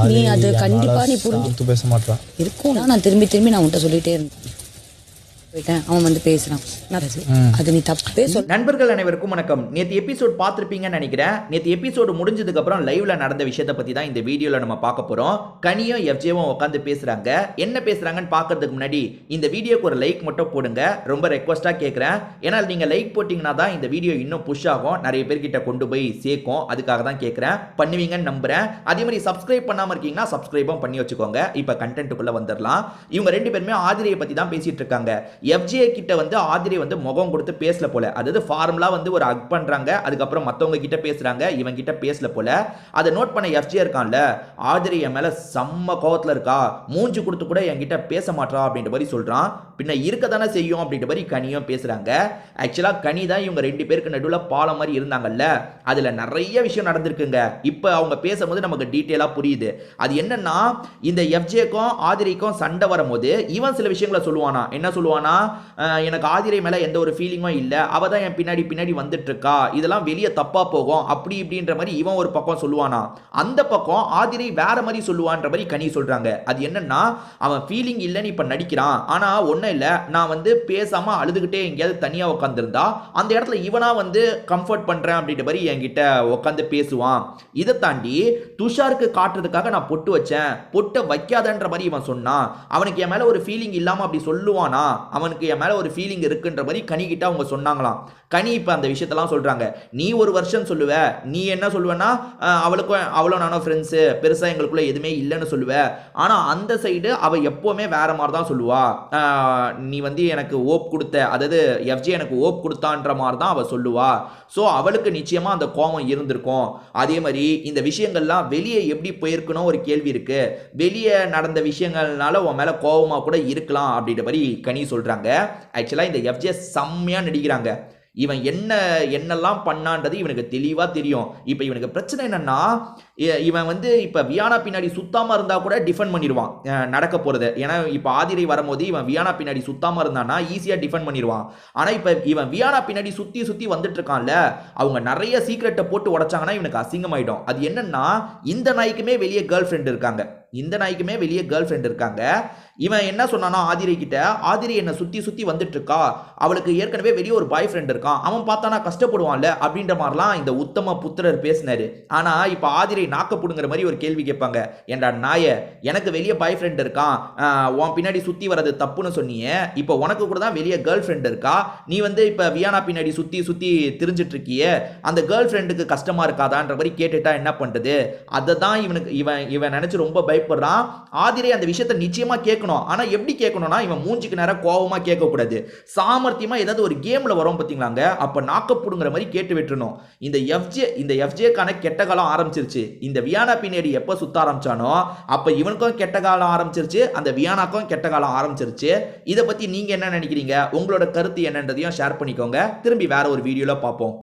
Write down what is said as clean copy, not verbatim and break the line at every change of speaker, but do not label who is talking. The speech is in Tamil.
நீ அது கண்டிப்பா நீ புரிஞ்சு
பேச மாட்டான்
இருக்கும். நான் திரும்பி நான் உன்கிட்ட சொல்லிட்டே இருந்தேன். போயிட்டேன், அவன் வந்து பேசுறான். அது நீ தப்பே சொல்.
நண்பர்கள் அனைவருக்கும் வணக்கம். நேற்று எபிசோட் பார்த்துருப்பீங்கன்னு நினைக்கிறேன். நேற்று எபிசோடு முடிஞ்சதுக்கு அப்புறம் லைவ்ல நடந்த விஷயத்தை பத்தி தான் இந்த வீடியோல நம்ம பார்க்க போறோம். கனியும் எஃப்ஜேவும் உட்காந்து பேசுறாங்க. என்ன பேசுறாங்கன்னு பார்க்கறதுக்கு முன்னாடி இந்த வீடியோக்கு ஒரு லைக் மட்டும் போடுங்க, ரொம்ப ரெக்வஸ்டா கேட்கிறேன். ஏன்னா நீங்க லைக் போட்டீங்கன்னா தான் இந்த வீடியோ இன்னும் புஷ் ஆகும், நிறைய பேர்கிட்ட கொண்டு போய் சேர்க்கும். அதுக்காக தான் கேட்கிறேன், பண்ணுவீங்கன்னு நம்புறேன். அதே மாதிரி சப்ஸ்கிரைப் பண்ணாம இருக்கீங்கன்னா சப்ஸ்கிரைபும் பண்ணி வச்சுக்கோங்க. இப்போ கண்டென்ட்டுக்குள்ள வந்துடலாம். இவங்க ரெண்டு பேருமே ஆதிரியை பத்தி தான் பேசிட்டு இருக்காங்க. எஃப்ஜே கிட்ட வந்து ஆதிரி வந்து முகம் கொடுத்து பேசல போல, அதாவது ஃபார்முலா வந்து ஒரு ஹக் பண்றாங்க, அதுக்கப்புறம் மத்தவங்க கிட்ட பேசுறாங்க, இவங்க கிட்ட பேசல போல. அதை நோட் பண்ண எஃப்ஜே இருக்கான்ல, ஆதிரி என் மேல செம்ம கோவத்துல இருக்கா, மூஞ்சி கொடுத்து கூட என்கிட்ட பேச மாட்டா அப்படின்ற மாதிரி சொல்றான். பின்ன இருக்க தானே செய்யும் அப்படின்ற மாதிரி கனியும் பேசுறாங்க. ஆக்சுவலா கனி தான் இவங்க ரெண்டு பேருக்கு நடுவில் பாலம் மாதிரி இருந்தாங்கல்ல, அதுல நிறைய விஷயம் நடந்திருக்குங்க. இப்போ அவங்க பேசும்போது நமக்கு டீட்டெயிலா புரியுது. அது என்னன்னா, இந்த எஃப்ஜேக்கும் ஆதிரிக்கும் சண்டை வரும்போது இவன் சில விஷயங்களை சொல்லுவானா. என்ன சொல்லுவானா, எனக்கு ஆதிரை மேல எந்த ஒரு ஃபீலிங்கும் இல்ல, அவ தான் என் பின்னாடி வந்துட்டு இருக்கா, இதெல்லாம் வெளியே தப்பா போகும் அப்படி இப்படின்ற மாதிரி இவன் ஒரு பக்கம் சொல்லுவானா. அந்த பக்கம் ஆதிரை வேற மாதிரி சொல்லுவான்ற மாதிரி கனி சொல்றாங்க. அது என்னன்னா, அவன் ஃபீலிங் இல்லைன்னு இப்ப நடிக்கிறான், ஆனா ஒன்னும் இல்ல, நான் வந்து பேசாம அழுதுகிட்டே எங்கேயாவது தனியா உட்காந்துருந்தா அந்த இடத்துல இவனா வந்து கம்ஃபர்ட் பண்றேன் அப்படின்ற மாதிரி என்கிட்ட உட்காந்து பேசுவான். இதை தாண்டி துஷாருக்கு காட்டுறதுக்காக நான் பொட்டு வச்சேன், பொட்டை வைக்காதன்ற மாதிரி இவன் சொன்னான். அவனுக்கு என் மேல ஒரு ஃபீலிங் இல்லாம அப்படி சொல்லுவானா, அவனுக்கு என் மேல ஒரு ஃபீலிங் இருக்குன்ற மாதிரி கனி கிட்ட அவங்க சொன்னாங்களாம். கனி இப்ப அந்த விஷயத்தெல்லாம் சொல்றாங்க. நீ ஒரு வருஷம் சொல்லுவ, நீ என்ன சொல்லுவேன்னா அவளும் நானும் ஃப்ரெண்ட்ஸ், பெருசா எங்களுக்குள்ள எதுவுமே இல்லைன்னு சொல்லுவ. ஆனா அந்த சைடு அவ எப்பவுமே வேற மாதிரி தான் சொல்லுவா. நீ வந்து எனக்கு ஓப் கொடுத்த, அதாவது எஃப்ஜே எனக்கு ஓப் கொடுத்தான்ற மாதிரி தான் அவ சொல்லுவா. ஸோ அவளுக்கு நிச்சயமா அந்த கோபம் இருந்திருக்கும். அதே மாதிரி இந்த விஷயங்கள்லாம் வெளியே எப்படி போயிருக்கணும் ஒரு கேள்வி இருக்கு. வெளியே நடந்த விஷயங்கள்னால உன் மேல கோபமா கூட இருக்கலாம் அப்படின்ற மாதிரி கனி சொல்றாங்க. ஆக்சுவலா இந்த எஃப்ஜே செம்மையா நடிக்கிறாங்க. இவன் என்னெல்லாம் பண்ணான்றது இவனுக்கு தெளிவா தெரியும். இப்போ இவனுக்கு பிரச்சனை என்னன்னா, இவன் வந்து இப்ப வியானா பின்னாடி சுத்தாம இருந்தா கூட டிஃபெண்ட் பண்ணிடுவான் நடக்க போறது. ஏன்னா இப்ப ஆதிரை வரும்போது இவன் வியானா பின்னாடி சுத்தாம இருந்தானா ஈஸியா டிஃபெண்ட் பண்ணிடுவான். ஆனா இப்ப இவன் வியானா பின்னாடி சுத்தி வந்துட்டு இருக்கான்ல, அவங்க நிறைய சீக்ரெட்டை போட்டு உடைச்சாங்கன்னா இவனுக்கு அசிங்கமாயிடும். அது என்னன்னா, இந்த நாய்க்குமே வெளியே கேர்ள் ஃப்ரெண்ட் இருக்காங்க. இவன் என்ன சொன்னானா ஆதிரை கிட்ட, ஆதிரை என்ன சுத்தி வந்துட்டு இருக்கா, அவளுக்கு ஏற்கனவே வெளியே ஒரு பாய் ஃப்ரெண்ட் இருக்கான், அவன் பார்த்தானா கஷ்டப்படுவான்ல அப்படின்ற மாதிரிலாம் இந்த உத்தம புத்திரர் பேசினாரு. ஆனா இப்ப ஆதிரை நாக்க புடுங்கிற மாதிரி ஒரு கேள்வி கேட்பாங்க. ஏண்டா நாய, எனக்கு வெளியே பாய் ஃப்ரெண்ட் இருக்கான், உன் பின்னாடி சுத்தி வர்றது தப்புன்னு சொன்னியே, இப்போ உனக்கு கூட தான் வெளியே கேர்ள் ஃப்ரெண்ட் இருக்கா, நீ வந்து இப்ப வியானா பின்னாடி சுத்தி திரிஞ்சிட்டு இருக்கியே, அந்த கேர்ள் ஃப்ரெண்டுக்கு கஷ்டமா இருக்காதான்ற மாதிரி கேட்டுட்டா என்ன பண்றது. அதை தான் இவன் நினைச்சு ரொம்ப பயப்படுறான். ஆதிரை அந்த விஷயத்தை நிச்சயமா கேட்கணும். ஆனா எப்படி கேட்கணும்னா, இவன் மூஞ்சிக்கு நேரா கோவமா கேட்க கூடாது, சாமர்த்தியமா ஏதாவது ஒரு கேம்ல வரும் பாத்தீங்களாங்க, அப்ப நாக்கப்புடுங்கிற மாதிரி கேட்டு விட்டுறணும். இந்த எஃப்ஜேக்கான கெட்ட காலம் ஆரம்பிச்சிருச்சு. இந்த வியானா பின்னாடி எப்ப சுத்த ஆரம்பிச்சானோ அப்ப இவனுக்கும் கெட்ட காலம் ஆரம்பிச்சிருச்சு, அந்த வியானாக்கும் கெட்ட காலம் ஆரம்பிச்சிருச்சு. இதை பத்தி நீங்க என்ன நினைக்கிறீங்க, உங்களோட கருத்து என்னன்றதையும் ஷேர் பண்ணிக்கோங்க. திரும்பி வேற ஒரு வீடியோல பார்ப்போம்.